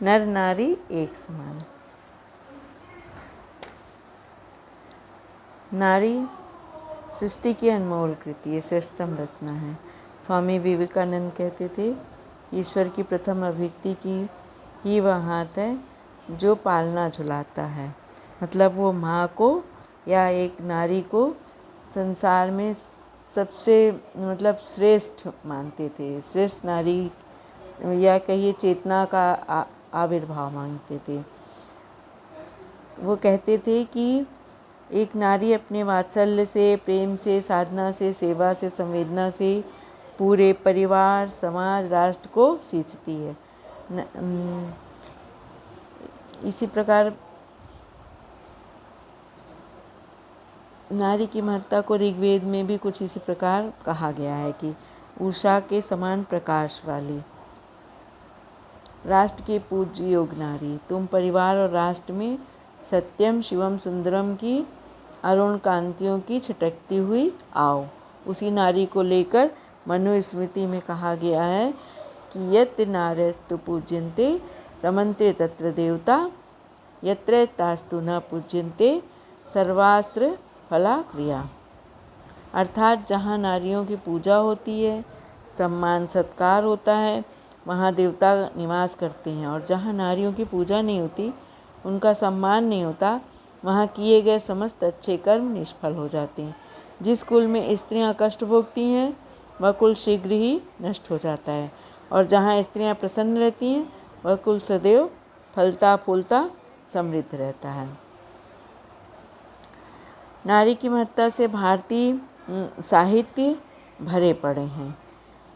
नर नारी एक समान। नारी सृष्टि की अनमोल कृति है, श्रेष्ठतम रचना है। स्वामी विवेकानंद कहते थे, ईश्वर की प्रथम अभिव्यक्ति की ही वह हाथ है जो पालना झुलाता है। मतलब वो माँ को या एक नारी को संसार में सबसे मतलब श्रेष्ठ मानते थे, श्रेष्ठ नारी या कहिए चेतना का आविर्भाव मानते थे। वो कहते थे कि एक नारी अपने वात्सल्य से, प्रेम से, साधना से, सेवा से, संवेदना से पूरे परिवार, समाज, राष्ट्र को सींचती है। इसी प्रकार नारी की महत्ता को ऋग्वेद में भी कुछ इसी प्रकार कहा गया है कि उषा के समान प्रकाश वाली, राष्ट्र के पूज्य योग नारी, तुम परिवार और राष्ट्र में सत्यम शिवम सुंदरम की अरुण कांतियों की छटकती हुई आओ। उसी नारी को लेकर मनुस्मृति में कहा गया है कि यत् नार्यस्तु पूज्यन्ते रमन्ते तत्र देवता, यत्र तास्तु न पूज्यन्ते सर्वास्त्र फला क्रिया। अर्थात जहाँ नारियों की पूजा होती है, सम्मान सत्कार होता है, वहाँ देवता निवास करते हैं। और जहाँ नारियों की पूजा नहीं होती, उनका सम्मान नहीं होता, वहाँ किए गए समस्त अच्छे कर्म निष्फल हो जाते हैं। जिस कुल में स्त्रियाँ कष्ट भोगती हैं, वह कुल शीघ्र ही नष्ट हो जाता है। और जहाँ स्त्रियाँ प्रसन्न रहती हैं, वह कुल सदैव फलता फूलता समृद्ध रहता है। नारी की महत्ता से भारतीय साहित्य भरे पड़े हैं।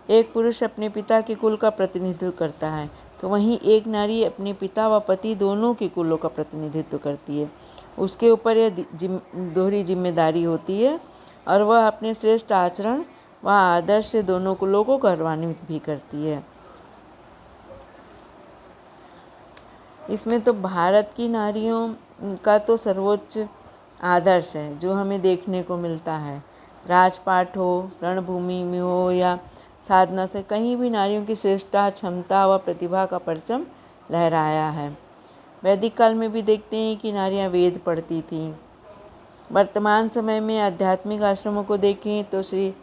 एक पुरुष अपने पिता के कुल का प्रतिनिधित्व करता है, तो वहीं एक नारी अपने पिता व पति दोनों के कुलों का प्रतिनिधित्व करती है। उसके ऊपर यह दोहरी जिम्मेदारी होती है और वह अपने श्रेष्ठ आचरण व आदर्श से दोनों कुलों को गौरवान्वित भी करती है। इसमें तो भारत की नारियों का तो सर्वोच्च आदर्श है जो हमें देखने को मिलता है। राजपाट हो, रणभूमि में हो या साधना से, कहीं भी नारियों की श्रेष्ठता, क्षमता व प्रतिभा का परचम लहराया है। वैदिक काल में भी देखते हैं कि नारियां वेद पढ़ती थीं। वर्तमान समय में आध्यात्मिक आश्रमों को देखें तो श्री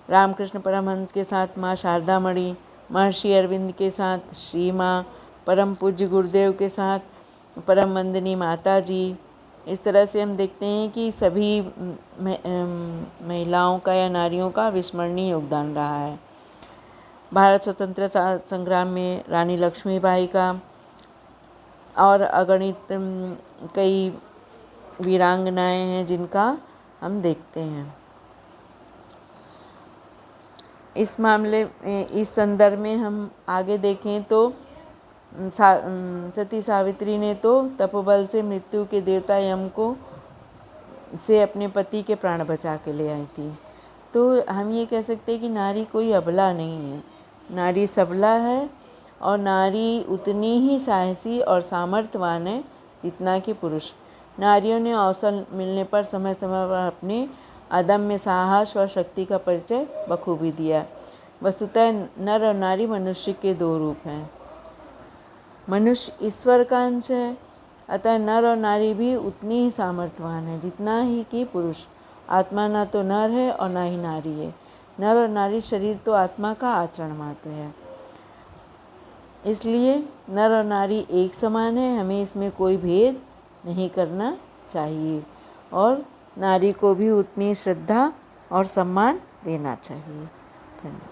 रामकृष्ण परमहंस के साथ माँ शारदा मणि, महर्षि अरविंद के साथ श्री माँ, परम पूज्य गुरुदेव के साथ परम वंदनी माता जी, इस तरह से हम देखते हैं कि सभी महिलाओं का या नारियों का विस्मरणीय योगदान रहा है। भारत स्वतंत्रता संग्राम में रानी लक्ष्मीबाई का और अगणित कई वीरांगनाएं हैं जिनका हम देखते हैं। इस मामले इस संदर्भ में हम आगे देखें तो सती सावित्री ने तो तपोबल से मृत्यु के देवता यम को से अपने पति के प्राण बचा के ले आई थी। तो हम ये कह सकते हैं कि नारी कोई अबला नहीं है, नारी सबला है और नारी उतनी ही साहसी और सामर्थ्यवान है जितना कि पुरुष। नारियों ने अवसर मिलने पर समय समय पर अपने अदम्य साहस व शक्ति का परिचय बखूबी दिया। वस्तुतः नर और नारी मनुष्य के दो रूप हैं। मनुष्य ईश्वर का अंश है, अतः नर और नारी भी उतनी ही सामर्थ्यवान है जितना ही कि पुरुष। आत्मा ना तो नर है और ना ही नारी है। नर और नारी शरीर तो आत्मा का आचरण मात्र है। इसलिए नर और नारी एक समान है, हमें इसमें कोई भेद नहीं करना चाहिए और नारी को भी उतनी श्रद्धा और सम्मान देना चाहिए। धन्यवाद।